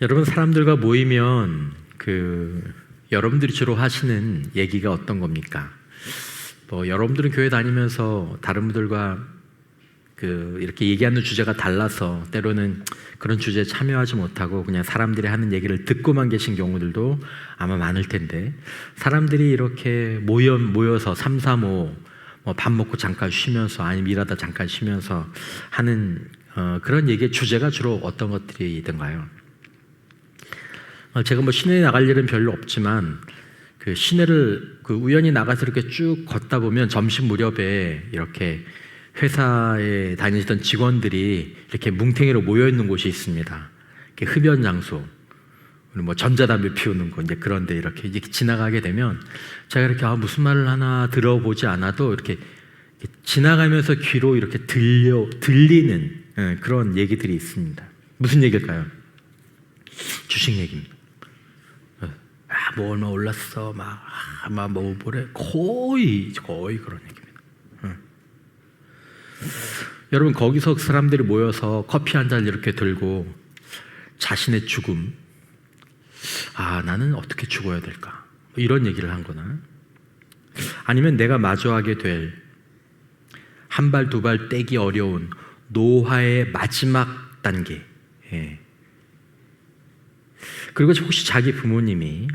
여러분, 사람들과 모이면 여러분들이 주로 하시는 얘기가 어떤 겁니까? 여러분들은 교회 다니면서 다른 분들과 이렇게 얘기하는 주제가 달라서 때로는 그런 주제에 참여하지 못하고 그냥 사람들이 하는 얘기를 듣고만 계신 경우들도 아마 많을 텐데, 사람들이 이렇게 모여서 3, 3, 5 밥 먹고 잠깐 쉬면서 아니면 일하다 잠깐 쉬면서 하는 그런 얘기의 주제가 주로 어떤 것들이든가요? 제가 시내에 나갈 일은 별로 없지만 시내를 우연히 나가서 이렇게 쭉 걷다 보면 점심 무렵에 이렇게 회사에 다니시던 직원들이 이렇게 뭉탱이로 모여 있는 곳이 있습니다. 흡연 장소, 전자담배 피우는 곳, 그런데 이렇게 지나가게 되면 제가 이렇게 무슨 말을 하나 들어보지 않아도 이렇게 지나가면서 귀로 이렇게 들리는 그런 얘기들이 있습니다. 무슨 얘기일까요? 주식 얘기입니다. 얼마 올랐어, 뭐 뭐래, 거의 그런 얘기입니다. 여러분, 거기서 사람들이 모여서 커피 한 잔 이렇게 들고 자신의 죽음, 나는 어떻게 죽어야 될까? 이런 얘기를 한 거나, 아니면 내가 마주하게 될 한 발 두 발 떼기 어려운 노화의 마지막 단계, 그리고 혹시 자기 부모님이,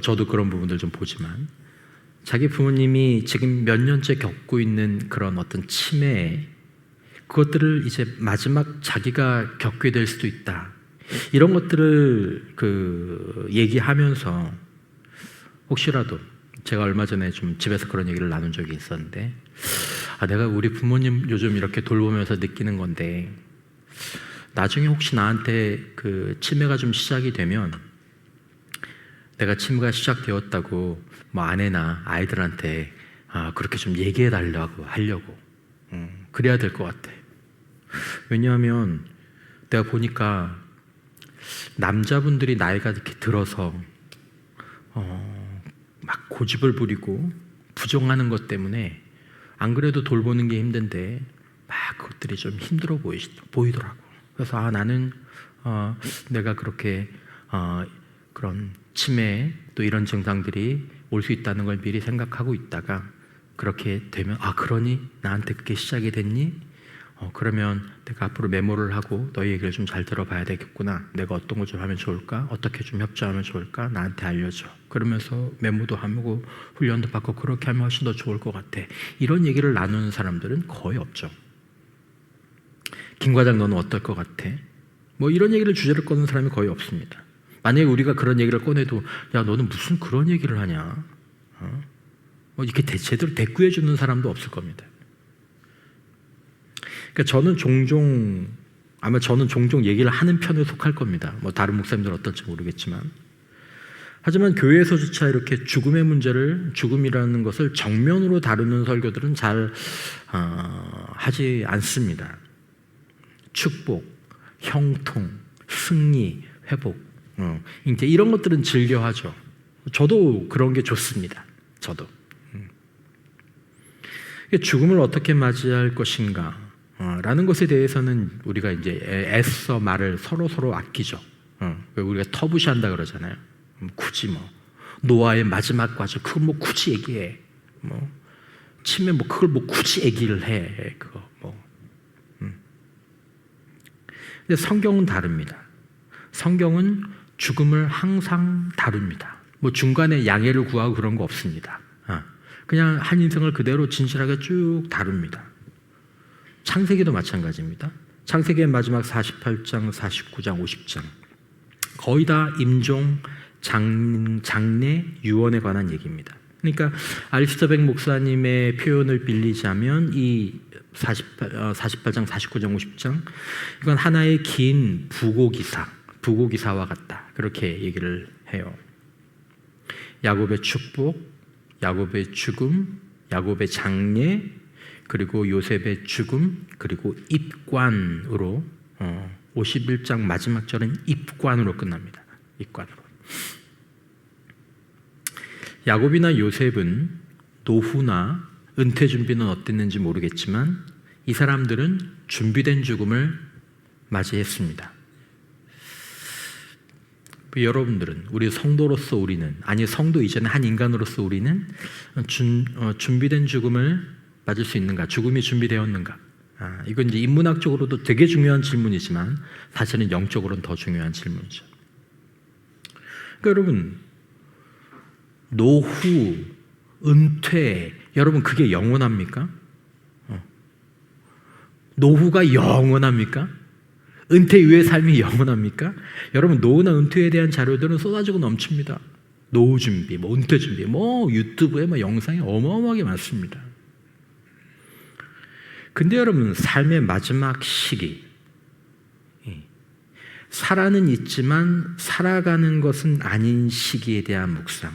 저도 그런 부분들 좀 보지만, 자기 부모님이 지금 몇 년째 겪고 있는 그런 어떤 치매, 그것들을 이제 마지막 자기가 겪게 될 수도 있다, 이런 것들을 얘기하면서 혹시라도, 제가 얼마 전에 좀 집에서 그런 얘기를 나눈 적이 있었는데, 내가 우리 부모님 요즘 이렇게 돌보면서 느끼는 건데, 나중에 혹시 나한테 치매가 좀 시작이 되면 내가 치매가 시작되었다고 아내나 아이들한테 그렇게 좀 얘기해 달라고 하려고, 그래야 될 것 같아. 왜냐하면 내가 보니까 남자분들이 나이가 이렇게 들어서 막 고집을 부리고 부정하는 것 때문에 안 그래도 돌보는 게 힘든데 그것들이 좀 힘들어 보이더라고. 그래서 나는 내가 그렇게 그런 치매 또 이런 증상들이 올 수 있다는 걸 미리 생각하고 있다가, 그렇게 되면 그러니 나한테 그게 시작이 됐니? 그러면 내가 앞으로 메모를 하고 너희 얘기를 좀 잘 들어봐야 되겠구나. 내가 어떤 걸 좀 하면 좋을까? 어떻게 좀 협조하면 좋을까? 나한테 알려줘. 그러면서 메모도 하고 훈련도 받고 그렇게 하면 훨씬 더 좋을 것 같아. 이런 얘기를 나누는 사람들은 거의 없죠. 김 과장, 너는 어떨 것 같아? 이런 얘기를 주제를 꺼낸 사람이 거의 없습니다. 만약에 우리가 그런 얘기를 꺼내도, 야, 너는 무슨 그런 얘기를 하냐? 이렇게 제대로 대꾸해 주는 사람도 없을 겁니다. 그러니까 저는 종종 얘기를 하는 편에 속할 겁니다. 다른 목사님들은 어떨지 모르겠지만. 하지만 교회에서조차 이렇게 죽음이라는 것을 정면으로 다루는 설교들은 잘 하지 않습니다. 축복, 형통, 승리, 회복, 이제 이런 것들은 즐겨하죠. 저도 그런 게 좋습니다. 저도. 죽음을 어떻게 맞이할 것인가 라는 것에 대해서는 우리가 이제 애써 말을 서로 아끼죠. 우리가 터부시한다 그러잖아요. 굳이 노아의 마지막 과정 그걸 굳이 얘기해. 치매 그걸 굳이 얘기를 해. 그거 근데 성경은 다릅니다. 성경은 죽음을 항상 다룹니다. 중간에 양해를 구하고 그런 거 없습니다. 그냥 한 인생을 그대로 진실하게 쭉 다룹니다. 창세기도 마찬가지입니다. 창세기의 마지막 48장, 49장, 50장 거의 다 임종, 장례, 유언에 관한 얘기입니다. 그러니까 알스터백 목사님의 표현을 빌리자면 이 48장, 49장, 50장 이건 하나의 긴 부고기사와 같다, 그렇게 얘기를 해요. 야곱의 축복, 야곱의 죽음, 야곱의 장례, 그리고 요셉의 죽음, 그리고 입관으로 51장 마지막 절은 입관으로 끝납니다. 입관으로. 야곱이나 요셉은 노후나 은퇴 준비는 어땠는지 모르겠지만 이 사람들은 준비된 죽음을 맞이했습니다. 여러분들은, 우리 성도로서 우리는, 아니 성도 이전에 한 인간으로서 우리는 준비된 죽음을 맞을 수 있는가? 죽음이 준비되었는가? 이건 이제 인문학적으로도 되게 중요한 질문이지만 사실은 영적으로는 더 중요한 질문이죠. 그러니까 여러분, 노후, 은퇴, 여러분 그게 영원합니까? 노후가 영원합니까? 은퇴 이후의 삶이 영원합니까? 여러분, 노후나 은퇴에 대한 자료들은 쏟아지고 넘칩니다. 노후 준비, 은퇴 준비, 유튜브에 영상이 어마어마하게 많습니다. 근데 여러분, 삶의 마지막 시기, 살아는 있지만 살아가는 것은 아닌 시기에 대한 묵상.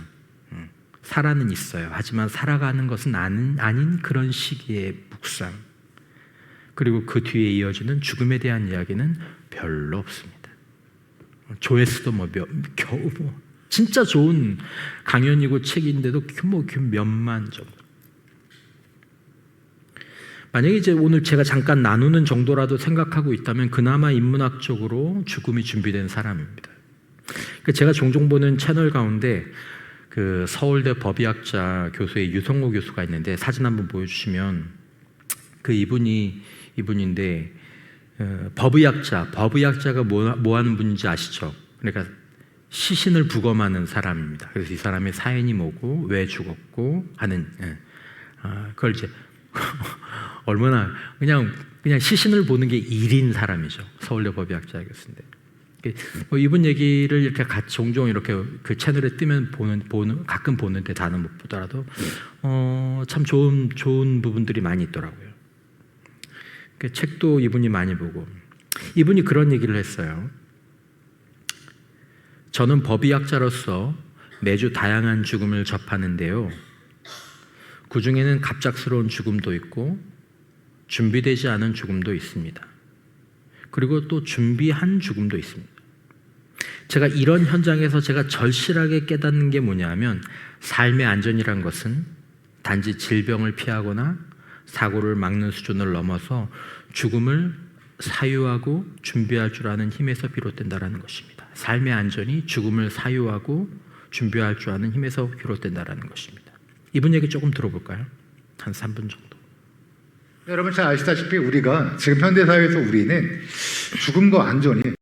살아는 있어요. 하지만 살아가는 것은 아닌 그런 시기의 묵상. 그리고 그 뒤에 이어지는 죽음에 대한 이야기는 별로 없습니다. 조회수도 겨우 진짜 좋은 강연이고 책인데도 몇만 정도. 만약에 이제 오늘 제가 잠깐 나누는 정도라도 생각하고 있다면 그나마 인문학적으로 죽음이 준비된 사람입니다. 제가 종종 보는 채널 가운데 그 서울대 법의학자 교수의 유성호 교수가 있는데, 사진 한번 보여주시면 그 이분인데 법의학자가 뭐 하는 분인지 아시죠? 그러니까 시신을 부검하는 사람입니다. 그래서 이 사람의 사연이 뭐고 왜 죽었고 하는, 그걸 이제 얼마나 그냥 시신을 보는 게 일인 사람이죠. 서울대 법의학자 교수인데, 이분 얘기를 이렇게 같이 종종 이렇게 그 채널에 뜨면 가끔 보는데 다는 못 보더라도 참 좋은 부분들이 많이 있더라고요. 책도 이분이 많이 보고, 이분이 그런 얘기를 했어요. 저는 법의학자로서 매주 다양한 죽음을 접하는데요, 그 중에는 갑작스러운 죽음도 있고 준비되지 않은 죽음도 있습니다. 그리고 또 준비한 죽음도 있습니다. 제가 이런 현장에서 제가 절실하게 깨닫는 게 뭐냐면, 삶의 안전이란 것은 단지 질병을 피하거나 사고를 막는 수준을 넘어서 죽음을 사유하고 준비할 줄 아는 힘에서 비롯된다는 것입니다. 삶의 안전이 죽음을 사유하고 준비할 줄 아는 힘에서 비롯된다는 것입니다. 이분 얘기 조금 들어볼까요? 한 3분 정도. 여러분 잘 아시다시피 우리가 지금 현대사회에서 우리는 죽음과 안전이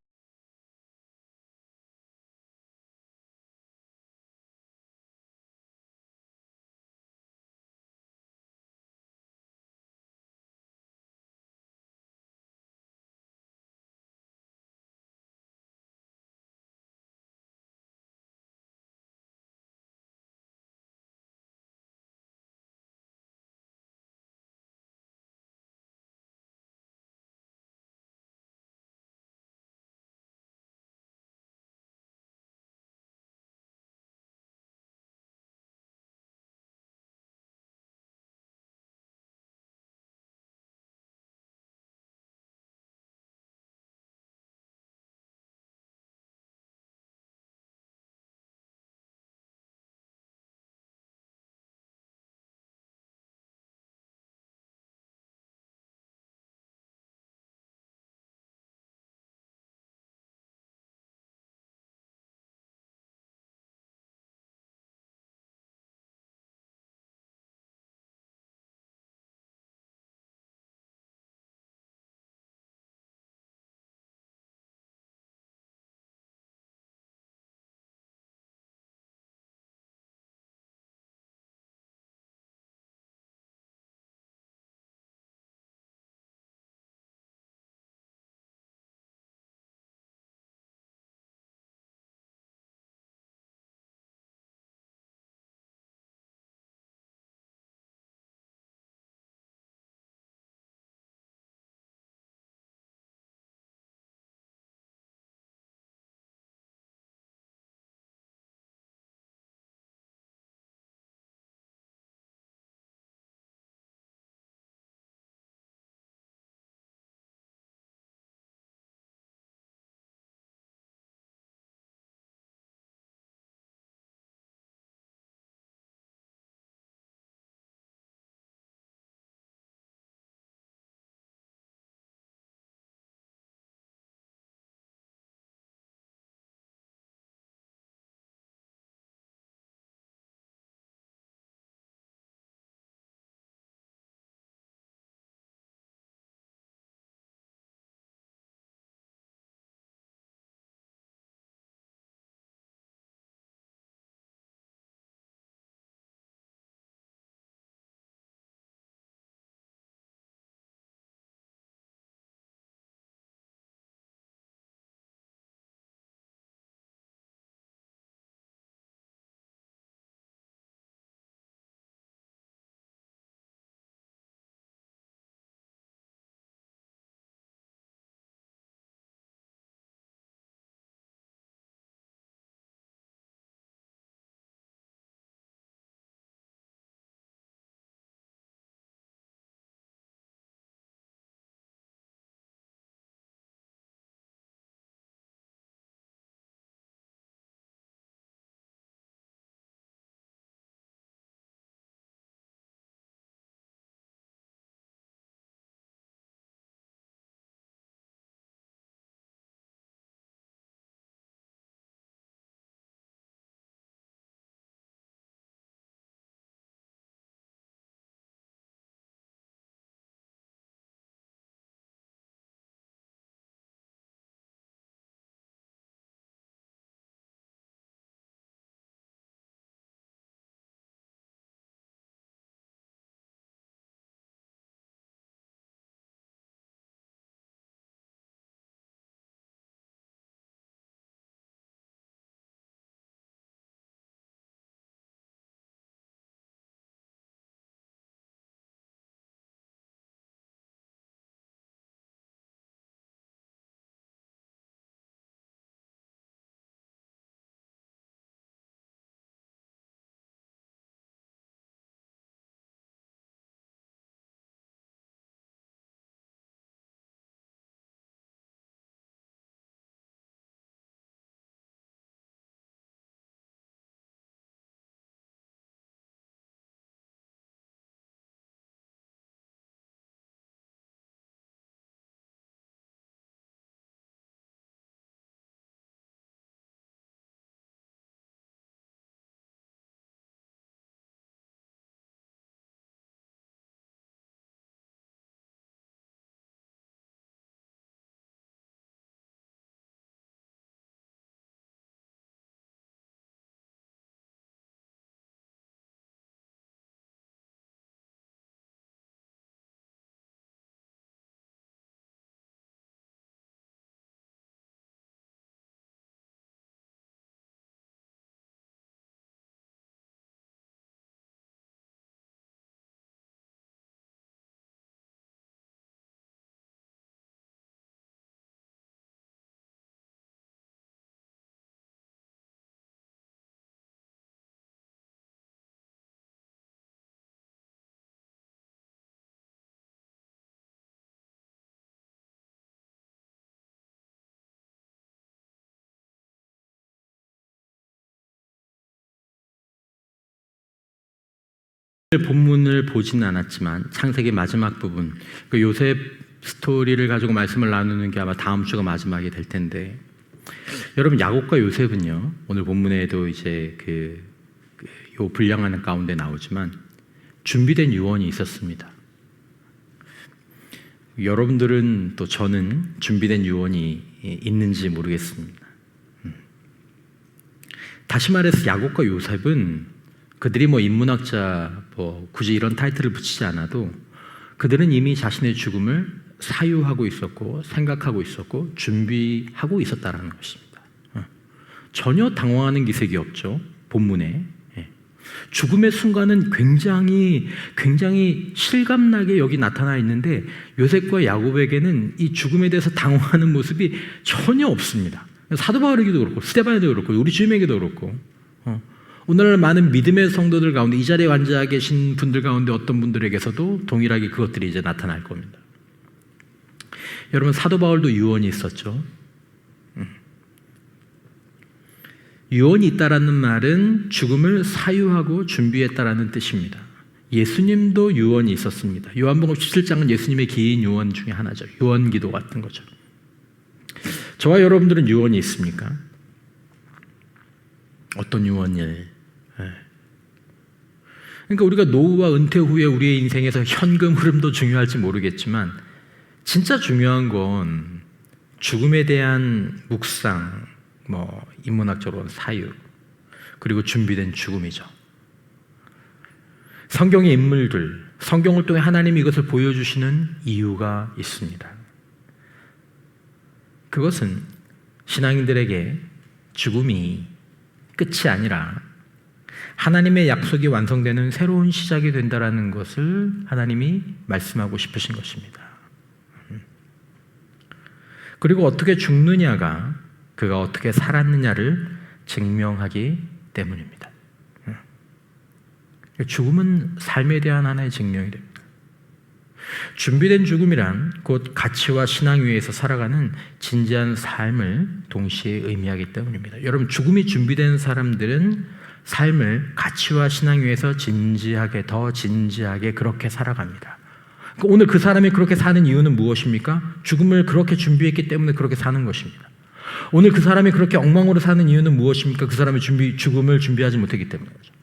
본문을 보지는 않았지만 창세기 마지막 부분, 그 요셉 스토리를 가지고 말씀을 나누는 게 아마 다음 주가 마지막이 될 텐데, 여러분 야곱과 요셉은요, 오늘 본문에도 이제 요 분량하는 가운데 나오지만 준비된 유언이 있었습니다. 여러분들은 또 저는 준비된 유언이 있는지 모르겠습니다. 다시 말해서 야곱과 요셉은 그들이 인문학자 굳이 이런 타이틀을 붙이지 않아도 그들은 이미 자신의 죽음을 사유하고 있었고 생각하고 있었고 준비하고 있었다라는 것입니다. 전혀 당황하는 기색이 없죠. 본문에 죽음의 순간은 굉장히 실감나게 여기 나타나 있는데 요셉과 야곱에게는 이 죽음에 대해서 당황하는 모습이 전혀 없습니다. 사도 바울에게도 그렇고 스데반에도 그렇고 우리 주님에게도 그렇고 오늘날 많은 믿음의 성도들 가운데 이 자리에 앉아 계신 분들 가운데 어떤 분들에게서도 동일하게 그것들이 이제 나타날 겁니다. 여러분 사도 바울도 유언이 있었죠. 유언이 있다라는 말은 죽음을 사유하고 준비했다라는 뜻입니다. 예수님도 유언이 있었습니다. 요한복음 17장은 예수님의 긴 유언 중에 하나죠. 유언기도 같은 거죠. 저와 여러분들은 유언이 있습니까? 어떤 유언을? 그러니까 우리가 노후와 은퇴 후에 우리의 인생에서 현금 흐름도 중요할지 모르겠지만 진짜 중요한 건 죽음에 대한 묵상, 인문학적으로는 사유, 그리고 준비된 죽음이죠. 성경의 인물들, 성경을 통해 하나님이 이것을 보여주시는 이유가 있습니다. 그것은 신앙인들에게 죽음이 끝이 아니라 하나님의 약속이 완성되는 새로운 시작이 된다라는 것을 하나님이 말씀하고 싶으신 것입니다. 그리고 어떻게 죽느냐가 그가 어떻게 살았느냐를 증명하기 때문입니다. 죽음은 삶에 대한 하나의 증명이 됩니다. 준비된 죽음이란 곧 가치와 신앙 위에서 살아가는 진지한 삶을 동시에 의미하기 때문입니다. 여러분 죽음이 준비된 사람들은 삶을 가치와 신앙 위에서 더 진지하게 그렇게 살아갑니다. 오늘 그 사람이 그렇게 사는 이유는 무엇입니까? 죽음을 그렇게 준비했기 때문에 그렇게 사는 것입니다. 오늘 그 사람이 그렇게 엉망으로 사는 이유는 무엇입니까? 그 사람이 죽음을 준비하지 못했기 때문이죠.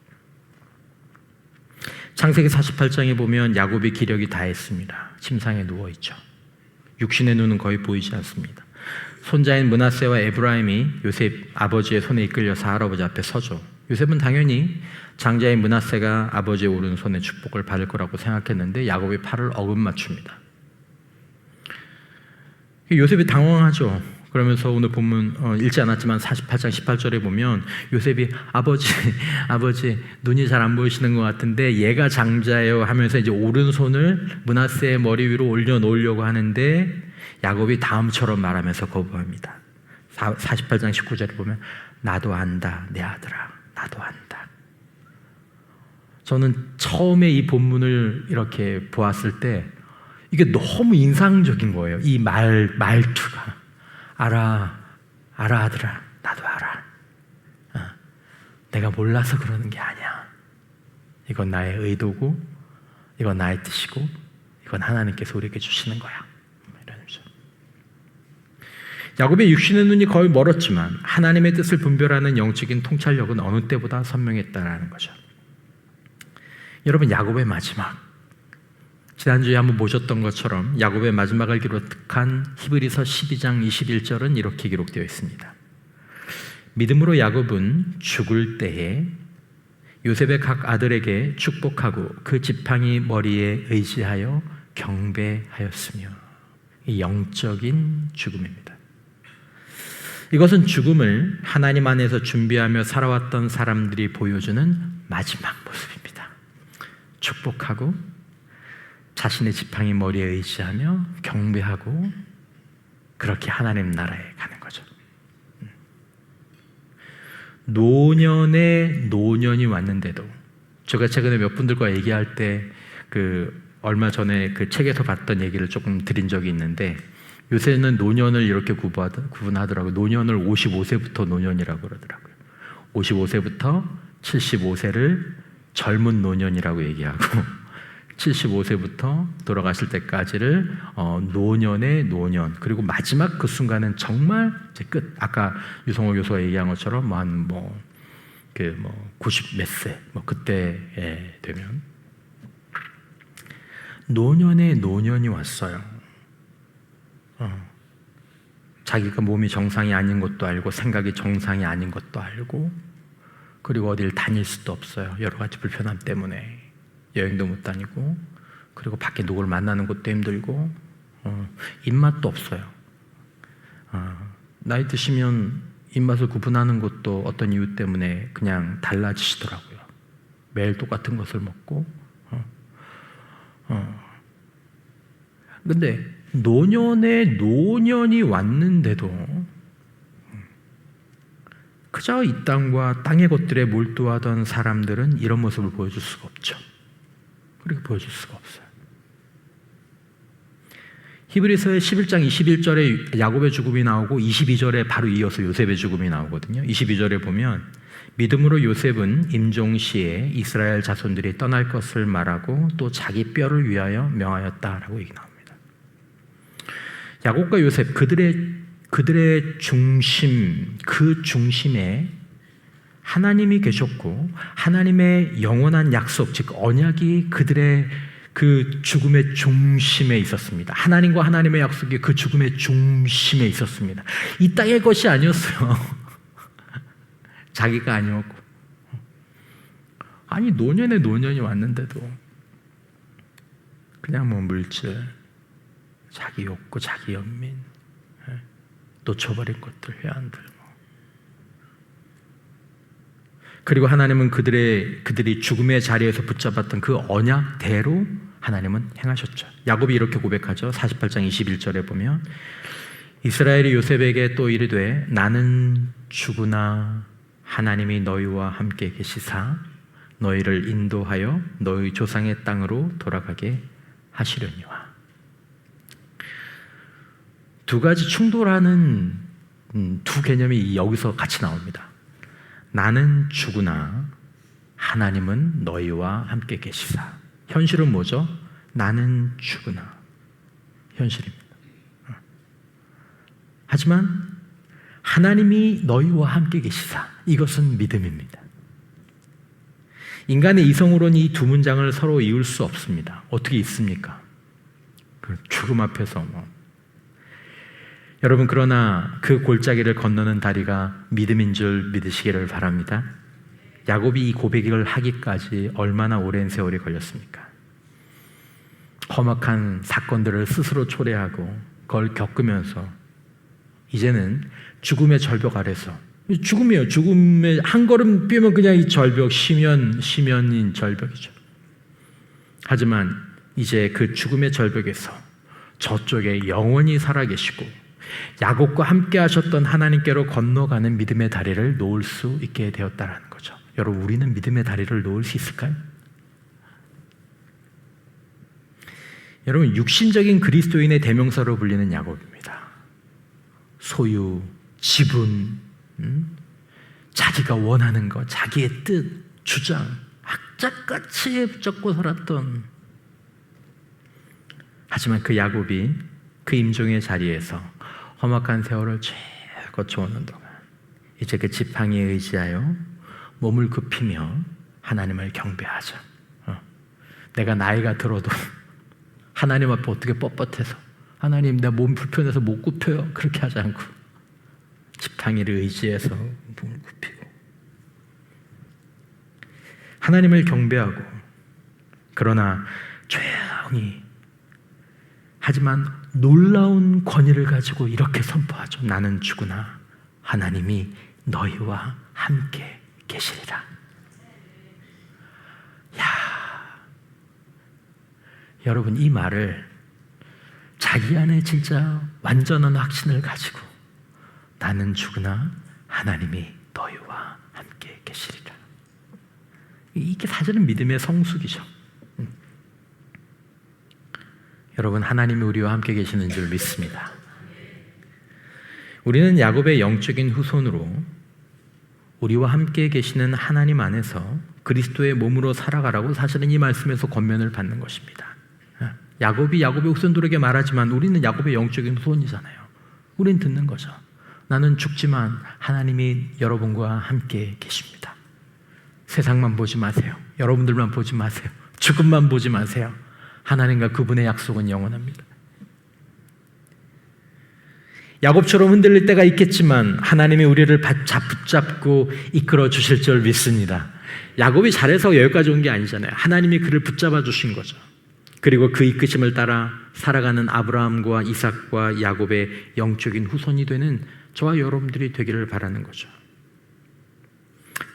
창세기 48장에 보면 야곱이 기력이 다했습니다. 침상에 누워있죠. 육신의 눈은 거의 보이지 않습니다. 손자인 므낫세와 에브라임이 요셉 아버지의 손에 이끌려서 할아버지 앞에 서죠. 요셉은 당연히 장자인 므낫세가 아버지의 오른손에 축복을 받을 거라고 생각했는데 야곱이 팔을 어긋 맞춥니다. 요셉이 당황하죠. 그러면서 오늘 본문 읽지 않았지만 48장 18절에 보면 요셉이 아버지 눈이 잘 안 보이시는 것 같은데 얘가 장자예요 하면서 이제 오른손을 므낫세의 머리 위로 올려놓으려고 하는데 야곱이 다음처럼 말하면서 거부합니다. 48장 19절에 보면 나도 안다 내 아들아 나도 안다. 저는 처음에 이 본문을 이렇게 보았을 때 이게 너무 인상적인 거예요. 이 말투가 알아 아들아 나도 알아. 내가 몰라서 그러는 게 아니야. 이건 나의 의도고 이건 나의 뜻이고 이건 하나님께서 우리에게 주시는 거야. 이런 의미죠. 야곱의 육신의 눈이 거의 멀었지만 하나님의 뜻을 분별하는 영적인 통찰력은 어느 때보다 선명했다라는 거죠. 여러분 야곱의 마지막, 지난주에 한번 보셨던 것처럼 야곱의 마지막을 기록한 히브리서 12장 21절은 이렇게 기록되어 있습니다. 믿음으로 야곱은 죽을 때에 요셉의 각 아들에게 축복하고 그 지팡이 머리에 의지하여 경배하였으며, 이 영적인 죽음입니다. 이것은 죽음을 하나님 안에서 준비하며 살아왔던 사람들이 보여주는 마지막 모습입니다. 축복하고 자신의 지팡이 머리에 의지하며 경배하고 그렇게 하나님 나라에 가는 거죠. 노년에 노년이 왔는데도, 제가 최근에 몇 분들과 얘기할 때 얼마 전에 그 책에서 봤던 얘기를 조금 드린 적이 있는데, 요새는 노년을 이렇게 구분하더라고요. 노년을 55세부터 노년이라고 그러더라고요. 55세부터 75세를 젊은 노년이라고 얘기하고 75세부터 돌아가실 때까지를 노년의 노년, 그리고 마지막 그 순간은 정말 이제 끝. 아까 유성호 교수가 얘기한 것처럼 한 90 몇 세 그때에 되면 노년의 노년이 왔어요. 자기가 몸이 정상이 아닌 것도 알고 생각이 정상이 아닌 것도 알고, 그리고 어딜 다닐 수도 없어요. 여러 가지 불편함 때문에 여행도 못 다니고, 그리고 밖에 누구를 만나는 것도 힘들고, 입맛도 없어요. 나이 드시면 입맛을 구분하는 것도 어떤 이유 때문에 그냥 달라지시더라고요. 매일 똑같은 것을 먹고. 근데 노년의 노년이 왔는데도 그저 이 땅과 땅의 것들에 몰두하던 사람들은 이런 모습을 보여줄 수가 없죠. 그렇게 보여줄 수가 없어요. 히브리서의 11장 21절에 야곱의 죽음이 나오고 22절에 바로 이어서 요셉의 죽음이 나오거든요. 22절에 보면 믿음으로 요셉은 임종시에 이스라엘 자손들이 떠날 것을 말하고 또 자기 뼈를 위하여 명하였다라고 얘기 나옵니다. 야곱과 요셉, 그들의 중심, 그 중심에 하나님이 계셨고 하나님의 영원한 약속, 즉 언약이 그들의 그 죽음의 중심에 있었습니다. 하나님과 하나님의 약속이 그 죽음의 중심에 있었습니다. 이 땅의 것이 아니었어요. 자기가 아니었고. 아니 노년에 노년이 왔는데도 그냥 물질, 자기 욕구, 자기 연민, 놓쳐버린 것들, 회한들. 그리고 하나님은 그들이 죽음의 자리에서 붙잡았던 그 언약대로 하나님은 행하셨죠. 야곱이 이렇게 고백하죠. 48장 21절에 보면 이스라엘이 요셉에게 또 이르되 나는 죽으나 하나님이 너희와 함께 계시사 너희를 인도하여 너희 조상의 땅으로 돌아가게 하시려니와. 두 가지 충돌하는 두 개념이 여기서 같이 나옵니다. 나는 죽으나 하나님은 너희와 함께 계시사. 현실은 뭐죠? 나는 죽으나. 현실입니다. 하지만 하나님이 너희와 함께 계시사. 이것은 믿음입니다. 인간의 이성으로는 이 두 문장을 서로 이을 수 없습니다. 어떻게 있습니까? 그 죽음 앞에서 여러분, 그러나 그 골짜기를 건너는 다리가 믿음인 줄 믿으시기를 바랍니다. 야곱이 이 고백을 하기까지 얼마나 오랜 세월이 걸렸습니까? 험악한 사건들을 스스로 초래하고 그걸 겪으면서 이제는 죽음의 절벽 아래서, 죽음이에요. 죽음의 한 걸음 뛰면 그냥 이 절벽, 심연인 절벽이죠. 하지만 이제 그 죽음의 절벽에서 저쪽에 영원히 살아계시고 야곱과 함께 하셨던 하나님께로 건너가는 믿음의 다리를 놓을 수 있게 되었다는 거죠. 여러분, 우리는 믿음의 다리를 놓을 수 있을까요? 여러분, 육신적인 그리스도인의 대명사로 불리는 야곱입니다. 소유, 지분, 자기가 원하는 것, 자기의 뜻, 주장, 악착같이 붙잡고 살았던, 하지만 그 야곱이 그 임종의 자리에서 험악한 세월을 쭉 거쳐오는 동안 이제 그 지팡이에 의지하여 몸을 굽히며 하나님을 경배하자. 내가 나이가 들어도 하나님 앞에 어떻게 뻣뻣해서 하나님 내 몸 불편해서 못 굽혀요, 그렇게 하지 않고 지팡이를 의지해서 몸을 굽히고 하나님을 경배하고, 그러나 조용히, 하지만 놀라운 권위를 가지고 이렇게 선포하죠. 나는 죽으나 하나님이 너희와 함께 계시리라. 야, 여러분, 이 말을 자기 안에 진짜 완전한 확신을 가지고 나는 죽으나 하나님이 너희와 함께 계시리라. 이게 사실은 믿음의 성숙이죠. 여러분, 하나님이 우리와 함께 계시는 줄 믿습니다. 우리는 야곱의 영적인 후손으로 우리와 함께 계시는 하나님 안에서 그리스도의 몸으로 살아가라고 사실은 이 말씀에서 권면을 받는 것입니다. 야곱이 야곱의 후손들에게 말하지만 우리는 야곱의 영적인 후손이잖아요. 우린 듣는 거죠. 나는 죽지만 하나님이 여러분과 함께 계십니다. 세상만 보지 마세요. 여러분들만 보지 마세요. 죽음만 보지 마세요. 하나님과 그분의 약속은 영원합니다. 야곱처럼 흔들릴 때가 있겠지만 하나님이 우리를 붙잡고 이끌어 주실 줄 믿습니다. 야곱이 잘해서 여기까지 온 게 아니잖아요. 하나님이 그를 붙잡아 주신 거죠. 그리고 그 이끄심을 따라 살아가는 아브라함과 이삭과 야곱의 영적인 후손이 되는 저와 여러분들이 되기를 바라는 거죠.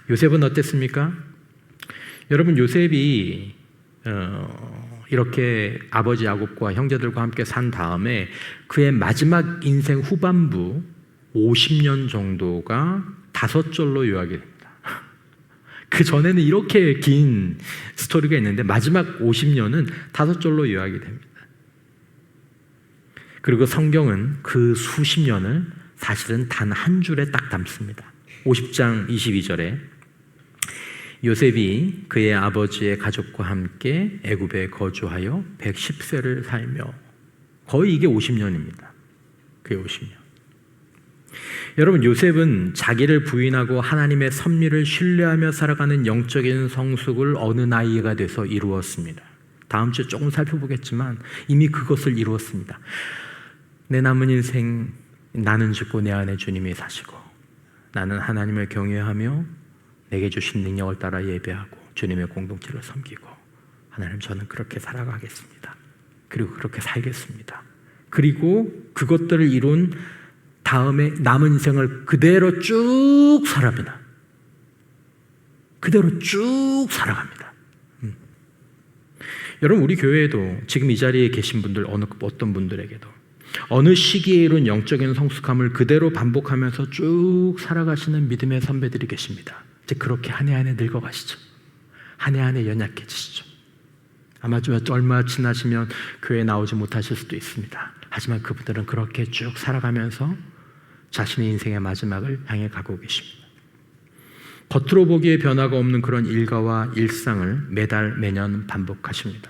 요셉은 어땠습니까? 여러분, 요셉이 이렇게 아버지 야곱과 형제들과 함께 산 다음에 그의 마지막 인생 후반부 50년 정도가 5절로 요약이 됩니다. 그 전에는 이렇게 긴 스토리가 있는데 마지막 50년은 5절로 요약이 됩니다. 그리고 성경은 그 수십 년을 사실은 단 한 줄에 딱 담습니다. 50장 22절에 요셉이 그의 아버지의 가족과 함께 애굽에 거주하여 110세를 살며, 거의 이게 50년입니다. 그게 50년. 여러분, 요셉은 자기를 부인하고 하나님의 섭리를 신뢰하며 살아가는 영적인 성숙을 어느 나이가 돼서 이루었습니다. 다음 주에 조금 살펴보겠지만 이미 그것을 이루었습니다. 내 남은 인생 나는 죽고 내 안에 주님이 사시고 나는 하나님을 경외하며 내게 주신 능력을 따라 예배하고 주님의 공동체를 섬기고 하나님, 저는 그렇게 살아가겠습니다. 그리고 그렇게 살겠습니다. 그리고 그것들을 이룬 다음에 남은 인생을 그대로 쭉 살아갑니다. 그대로 쭉 살아갑니다. 여러분, 우리 교회에도 지금 이 자리에 계신 분들, 어떤 분들에게도 어느 시기에 이룬 영적인 성숙함을 그대로 반복하면서 쭉 살아가시는 믿음의 선배들이 계십니다. 이제 그렇게 한 해 한 해 늙어가시죠. 한 해 한 해 연약해지시죠. 아마 좀 얼마 지나시면 교회에 나오지 못하실 수도 있습니다. 하지만 그분들은 그렇게 쭉 살아가면서 자신의 인생의 마지막을 향해 가고 계십니다. 겉으로 보기에 변화가 없는 그런 일과와 일상을 매달 매년 반복하십니다.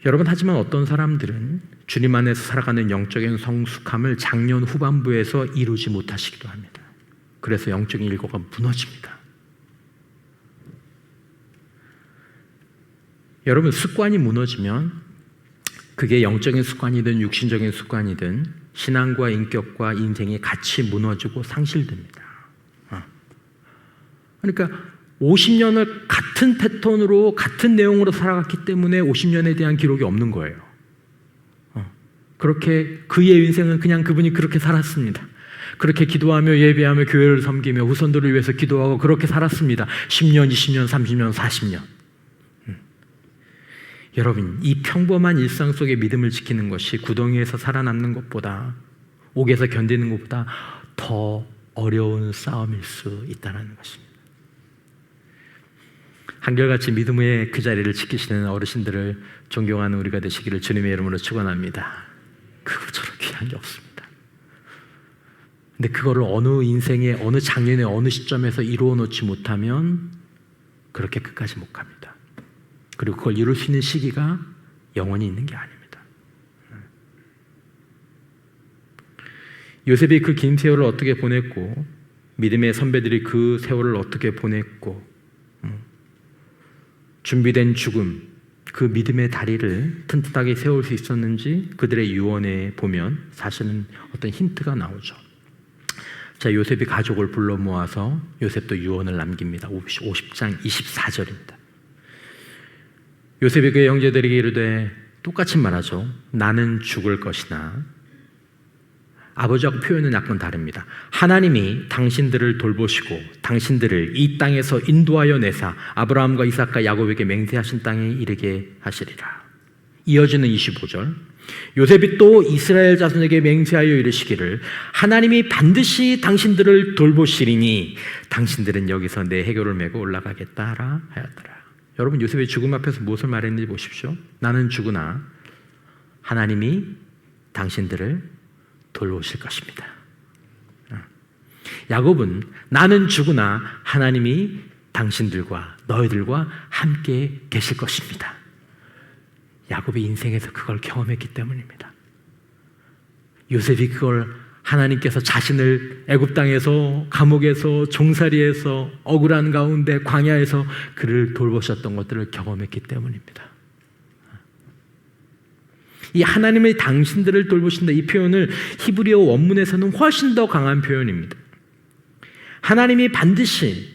여러분, 하지만 어떤 사람들은 주님 안에서 살아가는 영적인 성숙함을 작년 후반부에서 이루지 못하시기도 합니다. 그래서 영적인 일과가 무너집니다. 여러분, 습관이 무너지면 그게 영적인 습관이든 육신적인 습관이든 신앙과 인격과 인생이 같이 무너지고 상실됩니다. 그러니까 50년을 같은 패턴으로 같은 내용으로 살아갔기 때문에 50년에 대한 기록이 없는 거예요. 그렇게 그의 인생은 그냥 그분이 그렇게 살았습니다. 그렇게 기도하며 예배하며 교회를 섬기며 후손들을 위해서 기도하고 그렇게 살았습니다. 10년, 20년, 30년, 40년. 여러분, 이 평범한 일상 속의 믿음을 지키는 것이 구덩이에서 살아남는 것보다, 옥에서 견디는 것보다 더 어려운 싸움일 수 있다는 것입니다. 한결같이 믿음의 그 자리를 지키시는 어르신들을 존경하는 우리가 되시기를 주님의 이름으로 축원합니다. 그것처럼 귀한 게 없습니다. 근데 그거를 어느 인생의 어느 장년의 어느 시점에서 이루어 놓지 못하면 그렇게 끝까지 못 갑니다. 그리고 그걸 이룰 수 있는 시기가 영원히 있는 게 아닙니다. 요셉이 그 긴 세월을 어떻게 보냈고, 믿음의 선배들이 그 세월을 어떻게 보냈고, 준비된 죽음, 그 믿음의 다리를 튼튼하게 세울 수 있었는지 그들의 유언에 보면 사실은 어떤 힌트가 나오죠. 자, 요셉이 가족을 불러 모아서 요셉도 유언을 남깁니다. 50장 24절입니다. 요셉이 그의 형제들에게 이르되, 똑같이 말하죠. 나는 죽을 것이나, 아버지하고 표현은 약간 다릅니다. 하나님이 당신들을 돌보시고 당신들을 이 땅에서 인도하여 내사 아브라함과 이삭과 야곱에게 맹세하신 땅에 이르게 하시리라. 이어지는 25절. 요셉이 또 이스라엘 자손에게 맹세하여 이르시기를, 하나님이 반드시 당신들을 돌보시리니 당신들은 여기서 내 해교를 메고 올라가겠다라 하였더라. 여러분, 요셉의 죽음 앞에서 무엇을 말했는지 보십시오. 나는 죽으나 하나님이 당신들을 돌보실 것입니다. 야곱은 나는 죽으나 하나님이 당신들과 너희들과 함께 계실 것입니다. 야곱의 인생에서 그걸 경험했기 때문입니다. 요셉이 그걸 하나님께서 자신을 애굽 땅에서 감옥에서 종살이에서 억울한 가운데 광야에서 그를 돌보셨던 것들을 경험했기 때문입니다. 이 하나님의 당신들을 돌보신다 이 표현을 히브리어 원문에서는 훨씬 더 강한 표현입니다. 하나님이 반드시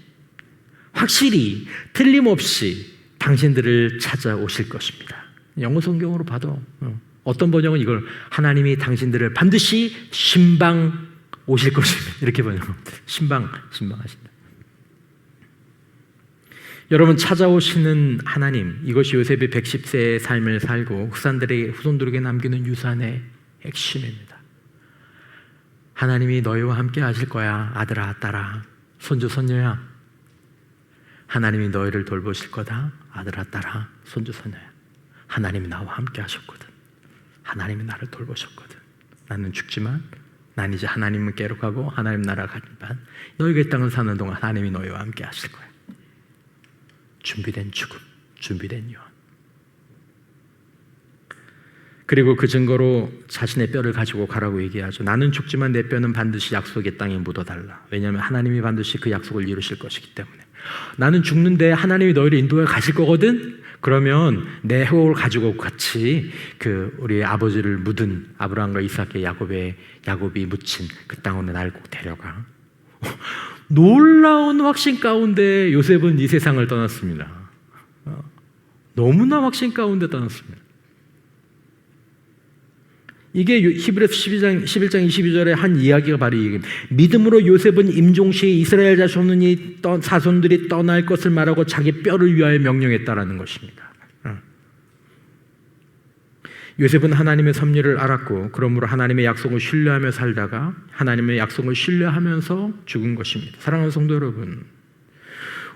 확실히 틀림없이 당신들을 찾아오실 것입니다. 영어 성경으로 봐도 어떤 번역은 이걸 하나님이 당신들을 반드시 신방 오실 것입니다. 이렇게 번역합니다. 신방하신다. 여러분 찾아오시는 하나님, 이것이 요셉이 110세의 삶을 살고 후손들에게 남기는 유산의 핵심입니다. 하나님이 너희와 함께 하실 거야, 아들아, 딸아, 손주, 손녀야. 하나님이 너희를 돌보실 거다, 아들아, 딸아, 손주, 손녀야. 하나님이 나와 함께 하셨거든. 하나님이 나를 돌보셨거든. 나는 죽지만 난 이제 하나님께로 가고 하나님 나라 가지만 너희가 이 땅을 사는 동안 하나님이 너희와 함께 하실 거야. 준비된 죽음, 준비된 유언. 그리고 그 증거로 자신의 뼈를 가지고 가라고 얘기하죠. 나는 죽지만 내 뼈는 반드시 약속의 땅에 묻어달라. 왜냐하면 하나님이 반드시 그 약속을 이루실 것이기 때문에. 나는 죽는데 하나님이 너희를 인도해 가실 거거든. 그러면 내 회복을 가지고 같이 우리 아버지를 묻은 아브라함과 이삭의 야곱이 묻힌 그 땅으로 날 꼭 데려가. 놀라운 확신 가운데 요셉은 이 세상을 떠났습니다. 너무나 확신 가운데 떠났습니다. 이게 히브리서 11장 22절의 한 이야기가 바로 이 얘기입니다. 믿음으로 요셉은 임종시에 이스라엘 자손이 사손들이 떠날 것을 말하고 자기 뼈를 위하여 명령했다라는 것입니다. 요셉은 하나님의 섭리를 알았고 그러므로 하나님의 약속을 신뢰하며 살다가 하나님의 약속을 신뢰하면서 죽은 것입니다. 사랑하는 성도 여러분,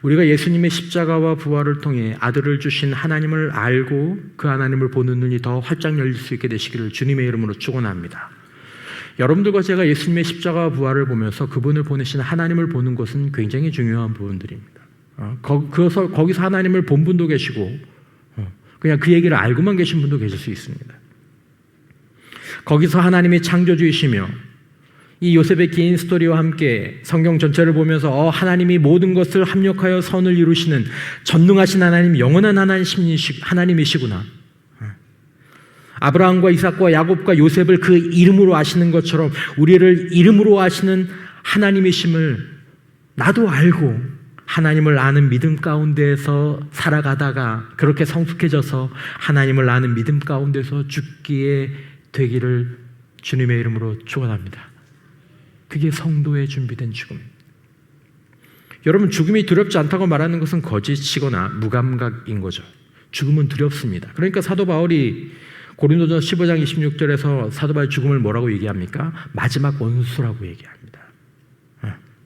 우리가 예수님의 십자가와 부활을 통해 아들을 주신 하나님을 알고 그 하나님을 보는 눈이 더 활짝 열릴 수 있게 되시기를 주님의 이름으로 축원합니다. 여러분들과 제가 예수님의 십자가와 부활을 보면서 그분을 보내신 하나님을 보는 것은 굉장히 중요한 부분들입니다. 거기서 하나님을 본 분도 계시고 그냥 그 얘기를 알고만 계신 분도 계실 수 있습니다. 거기서 하나님이 창조주이시며 이 요셉의 긴 스토리와 함께 성경 전체를 보면서 하나님이 모든 것을 합력하여 선을 이루시는 전능하신 하나님, 영원한 하나님이시구나. 아브라함과 이삭과 야곱과 요셉을 그 이름으로 아시는 것처럼 우리를 이름으로 아시는 하나님이심을 나도 알고 하나님을 아는 믿음 가운데서 살아가다가 그렇게 성숙해져서 하나님을 아는 믿음 가운데서 죽기에 되기를 주님의 이름으로 축원합니다. 그게 성도의 준비된 죽음입니다. 여러분, 죽음이 두렵지 않다고 말하는 것은 거짓이거나 무감각인 거죠. 죽음은 두렵습니다. 그러니까 사도 바울이 고린도전서 15장 26절에서 사도 바울이 죽음을 뭐라고 얘기합니까? 마지막 원수라고 얘기합니다.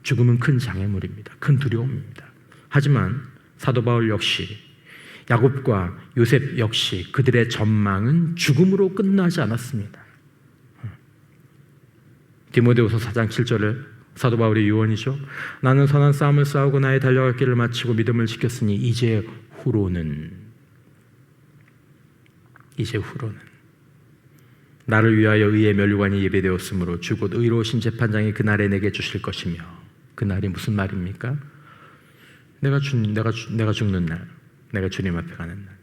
죽음은 큰 장애물입니다. 큰 두려움입니다. 하지만 사도 바울 역시 야곱과 요셉 역시 그들의 전망은 죽음으로 끝나지 않았습니다. 디모데후서 4장 7절에 사도 바울의 유언이죠. 나는 선한 싸움을 싸우고 나의 달려갈 길을 마치고 믿음을 지켰으니 이제 후로는 나를 위하여 의의 면류관이 예배되었으므로 주곧 의로우신 재판장이 그날에 내게 주실 것이며. 그날이 무슨 말입니까? 내가 죽는 날, 내가 주님 앞에 가는 날.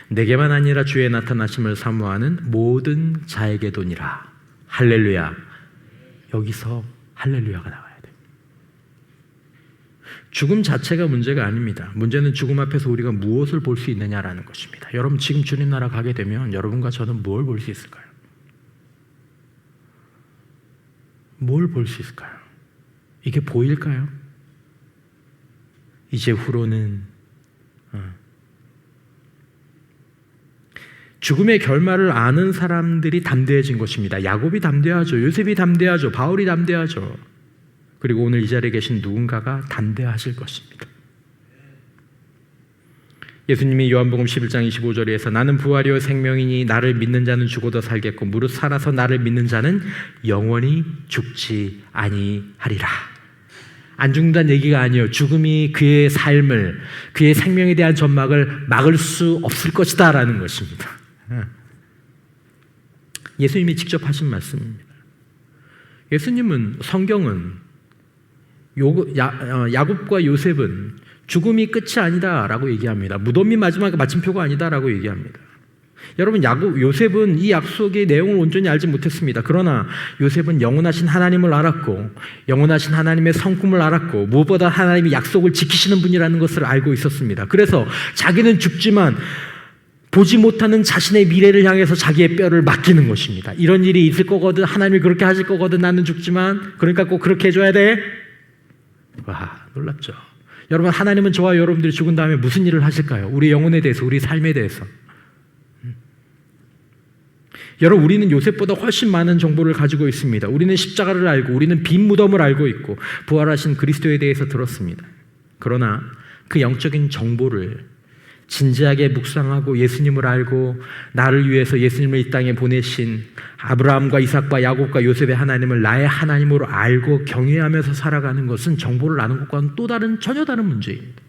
내게만 아니라 주의 나타나심을 사모하는 모든 자에게도니라. 할렐루야. 여기서 할렐루야가 나와야 돼요. 죽음 자체가 문제가 아닙니다. 문제는 죽음 앞에서 우리가 무엇을 볼 수 있느냐라는 것입니다. 여러분, 지금 주님 나라 가게 되면 여러분과 저는 뭘 볼 수 있을까요? 뭘 볼 수 있을까요? 이게 보일까요? 이제 후로는 죽음의 결말을 아는 사람들이 담대해진 것입니다. 야곱이 담대하죠. 요셉이 담대하죠. 바울이 담대하죠. 그리고 오늘 이 자리에 계신 누군가가 담대하실 것입니다. 예수님이 요한복음 11장 25절에서 나는 부활이요 생명이니 나를 믿는 자는 죽어도 살겠고 무릇 살아서 나를 믿는 자는 영원히 죽지 아니하리라. 안 죽는다는 얘기가 아니에요. 죽음이 그의 삶을, 그의 생명에 대한 전막을 막을 수 없을 것이다 라는 것입니다. 예수님이 직접 하신 말씀입니다. 예수님은, 성경은 야곱과 요셉은 죽음이 끝이 아니다 라고 얘기합니다. 무덤이 마지막 마침표가 아니다 라고 얘기합니다. 여러분, 요셉은 이 약속의 내용을 온전히 알지 못했습니다. 그러나 요셉은 영원하신 하나님을 알았고 영원하신 하나님의 성품을 알았고 무엇보다 하나님이 약속을 지키시는 분이라는 것을 알고 있었습니다. 그래서 자기는 죽지만 보지 못하는 자신의 미래를 향해서 자기의 뼈를 맡기는 것입니다. 이런 일이 있을 거거든, 하나님이 그렇게 하실 거거든, 나는 죽지만 그러니까 꼭 그렇게 해줘야 돼. 와, 놀랍죠. 여러분, 하나님은 저와 여러분들이 죽은 다음에 무슨 일을 하실까요? 우리 영혼에 대해서, 우리 삶에 대해서. 여러분, 우리는 요셉보다 훨씬 많은 정보를 가지고 있습니다. 우리는 십자가를 알고, 우리는 빈 무덤을 알고 있고 부활하신 그리스도에 대해서 들었습니다. 그러나 그 영적인 정보를 진지하게 묵상하고 예수님을 알고 나를 위해서 예수님을 이 땅에 보내신 아브라함과 이삭과 야곱과 요셉의 하나님을 나의 하나님으로 알고 경외하면서 살아가는 것은 정보를 아는 것과는 또 다른, 전혀 다른 문제입니다.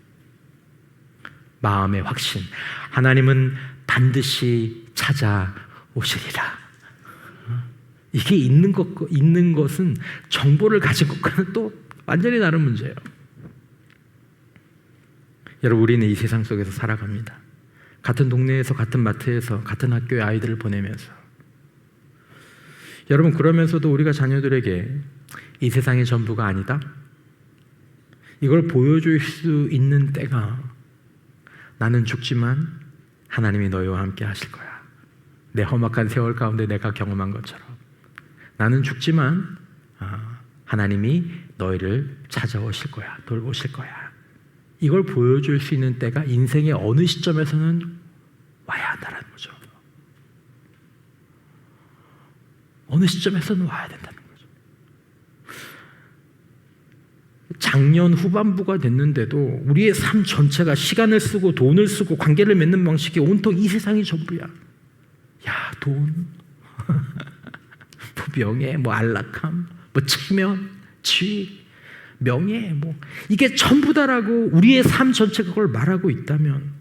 마음의 확신, 하나님은 반드시 찾아오시리라. 이게 있는 것은 정보를 가진 것과는 또 완전히 다른 문제예요. 여러분, 우리는 이 세상 속에서 살아갑니다. 같은 동네에서, 같은 마트에서, 같은 학교에 아이들을 보내면서. 여러분, 그러면서도 우리가 자녀들에게 이 세상의 전부가 아니다, 이걸 보여줄 수 있는 때가 나는 죽지만 하나님이 너희와 함께 하실 거야. 내 험악한 세월 가운데 내가 경험한 것처럼 나는 죽지만 하나님이 너희를 찾아오실 거야, 돌보실 거야. 이걸 보여줄 수 있는 때가 인생의 어느 시점에서는 와야 한다는 거죠. 어느 시점에서는 와야 된다는 거죠. 작년 후반부가 됐는데도 우리의 삶 전체가 시간을 쓰고 돈을 쓰고 관계를 맺는 방식이 온통 이 세상이 전부야. 야, 돈, 뭐 명예, 뭐 안락함, 뭐 체면, 지위, 명예, 뭐 이게 전부다라고 우리의 삶 전체 그걸 말하고 있다면,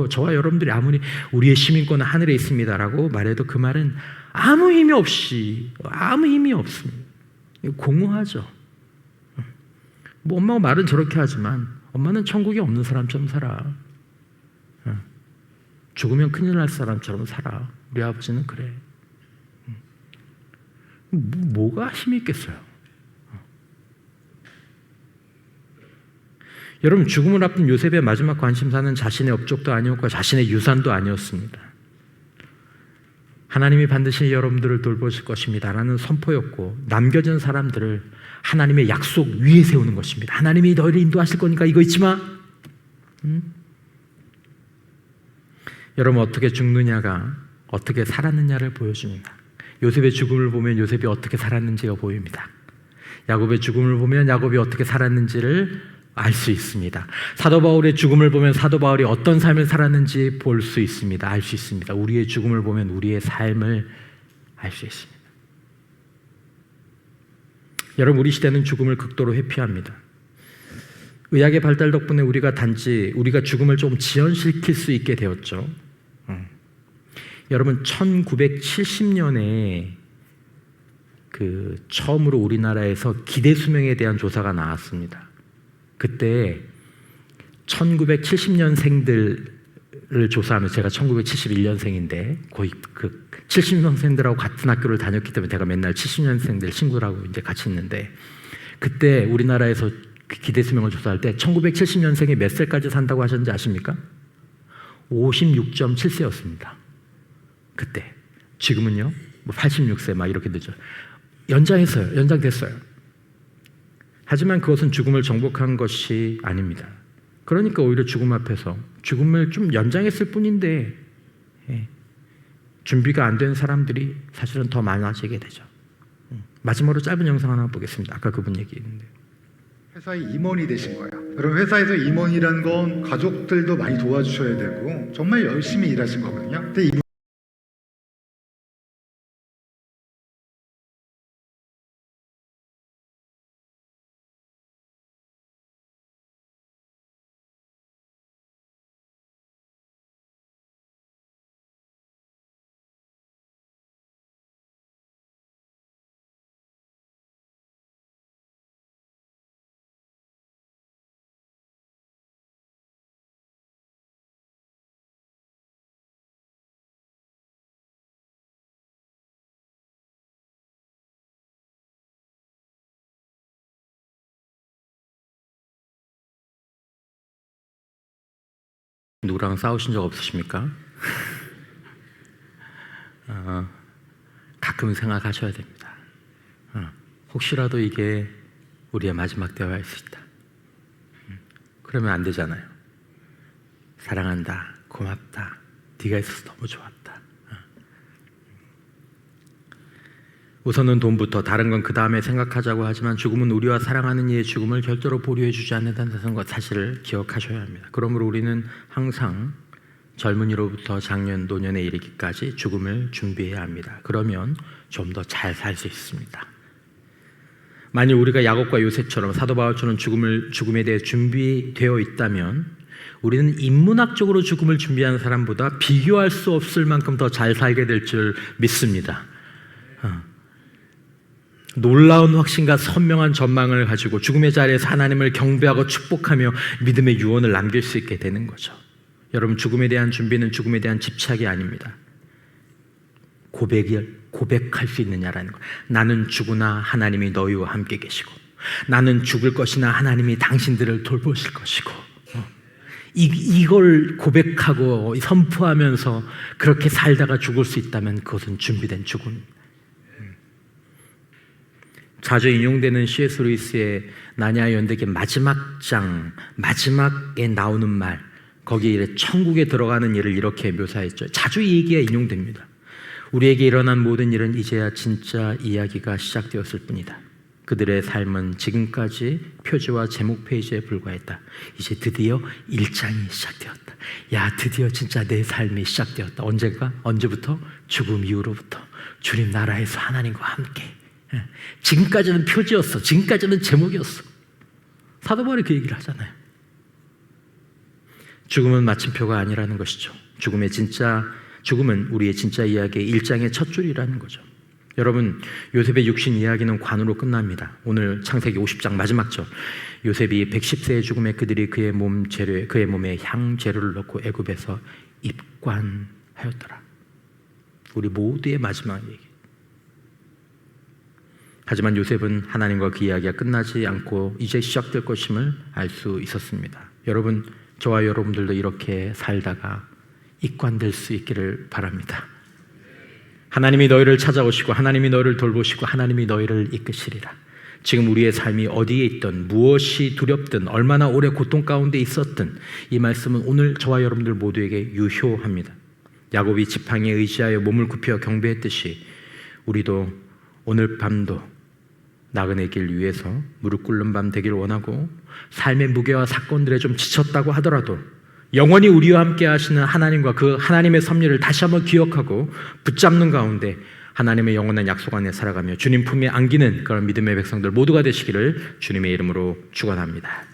저와 여러분들이 아무리 우리의 시민권은 하늘에 있습니다라고 말해도 그 말은 아무 힘이 없습니다. 공허하죠. 뭐 엄마가 말은 저렇게 하지만 엄마는 천국에 없는 사람처럼 살아. 죽으면 큰일 날 사람처럼 살아. 우리 아버지는 그래. 뭐가 힘이 있겠어요? 여러분, 죽음을 앞둔 요셉의 마지막 관심사는 자신의 업적도 아니었고 자신의 유산도 아니었습니다. 하나님이 반드시 여러분들을 돌보실 것입니다 라는 선포였고, 남겨진 사람들을 하나님의 약속 위에 세우는 것입니다. 하나님이 너희를 인도하실 거니까 이거 잊지 마. 여러분, 어떻게 죽느냐가 어떻게 살았느냐를 보여줍니다. 요셉의 죽음을 보면 요셉이 어떻게 살았는지가 보입니다. 야곱의 죽음을 보면 야곱이 어떻게 살았는지를 알 수 있습니다. 사도 바울의 죽음을 보면 사도 바울이 어떤 삶을 살았는지 볼 수 있습니다. 알 수 있습니다. 우리의 죽음을 보면 우리의 삶을 알 수 있습니다. 여러분, 우리 시대는 죽음을 극도로 회피합니다. 의학의 발달 덕분에 우리가 죽음을 좀 지연시킬 수 있게 되었죠. 여러분, 1970년에 처음으로 우리나라에서 기대 수명에 대한 조사가 나왔습니다. 그때 1970년생들을 조사하면서, 제가 1971년생인데 거의 70년생들하고 같은 학교를 다녔기 때문에 제가 맨날 70년생들 친구들하고 이제 같이 있는데, 그때 우리나라에서 기대 수명을 조사할 때 1970년생이 몇 살까지 산다고 하셨는지 아십니까? 56.7세였습니다. 그때. 지금은요, 뭐 86세 막 이렇게 되죠. 연장됐어요. 하지만 그것은 죽음을 정복한 것이 아닙니다. 그러니까 오히려 죽음 앞에서 죽음을 좀 연장했을 뿐인데 준비가 안 된 사람들이 사실은 더 많아지게 되죠. 마지막으로 짧은 영상 하나 보겠습니다. 아까 그분 얘기했는데. 회사의 임원이 되신 거예요. 여러분, 회사에서 임원이란 건 가족들도 많이 도와주셔야 되고 정말 열심히 일하신 거거든요. 근데 이분 누구랑 싸우신 적 없으십니까? 가끔 생각하셔야 됩니다. 혹시라도 이게 우리의 마지막 대화일 수 있다. 그러면 안 되잖아요. 사랑한다, 고맙다, 네가 있어서 너무 좋았다. 우선은 돈부터, 다른 건 그 다음에 생각하자고 하지만 죽음은 우리와 사랑하는 이의 죽음을 절대로 보류해주지 않는다는 것 사실을 기억하셔야 합니다. 그러므로 우리는 항상 젊은이로부터 장년, 노년에 이르기까지 죽음을 준비해야 합니다. 그러면 좀 더 잘 살 수 있습니다. 만일 우리가 야곱과 요셉처럼 사도 바울처럼 죽음에 대해 준비되어 있다면 우리는 인문학적으로 죽음을 준비하는 사람보다 비교할 수 없을 만큼 더 잘 살게 될 줄 믿습니다. 놀라운 확신과 선명한 전망을 가지고 죽음의 자리에서 하나님을 경배하고 축복하며 믿음의 유언을 남길 수 있게 되는 거죠. 여러분, 죽음에 대한 준비는 죽음에 대한 집착이 아닙니다. 고백할 수 있느냐라는 거. 나는 죽으나 하나님이 너희와 함께 계시고, 나는 죽을 것이나 하나님이 당신들을 돌보실 것이고, 이걸 고백하고 선포하면서 그렇게 살다가 죽을 수 있다면 그것은 준비된 죽음입니다. 자주 인용되는 C.S. 루이스의 나냐 연대기 마지막에 나오는 말, 거기에 천국에 들어가는 일을 이렇게 묘사했죠. 자주 이 얘기가 인용됩니다. 우리에게 일어난 모든 일은 이제야 진짜 이야기가 시작되었을 뿐이다. 그들의 삶은 지금까지 표지와 제목 페이지에 불과했다. 이제 드디어 1장이 시작되었다. 야, 드디어 진짜 내 삶이 시작되었다. 언제부터? 죽음 이후로부터. 주님 나라에서 하나님과 함께. 지금까지는 표지였어. 지금까지는 제목이었어. 사도 바울이 그 얘기를 하잖아요. 죽음은 마침표가 아니라는 것이죠. 죽음은 우리의 진짜 이야기의 1장의 첫 줄이라는 거죠. 여러분, 요셉의 육신 이야기는 관으로 끝납니다. 오늘 창세기 50장 마지막 절. 요셉이 110세의 죽음에 그들이 그의 몸에 향재료를 넣고 애굽에서 입관하였더라. 우리 모두의 마지막 얘기. 하지만 요셉은 하나님과 그 이야기가 끝나지 않고 이제 시작될 것임을 알 수 있었습니다. 여러분, 저와 여러분들도 이렇게 살다가 입관될 수 있기를 바랍니다. 하나님이 너희를 찾아오시고 하나님이 너희를 돌보시고 하나님이 너희를 이끄시리라. 지금 우리의 삶이 어디에 있든 무엇이 두렵든 얼마나 오래 고통 가운데 있었든 이 말씀은 오늘 저와 여러분들 모두에게 유효합니다. 야곱이 지팡이에 의지하여 몸을 굽혀 경배했듯이 우리도 오늘 밤도 나그네 길 위에서 무릎 꿇는 밤 되길 원하고, 삶의 무게와 사건들에 좀 지쳤다고 하더라도 영원히 우리와 함께 하시는 하나님과 그 하나님의 섭리를 다시 한번 기억하고 붙잡는 가운데 하나님의 영원한 약속 안에 살아가며 주님 품에 안기는 그런 믿음의 백성들 모두가 되시기를 주님의 이름으로 축원합니다.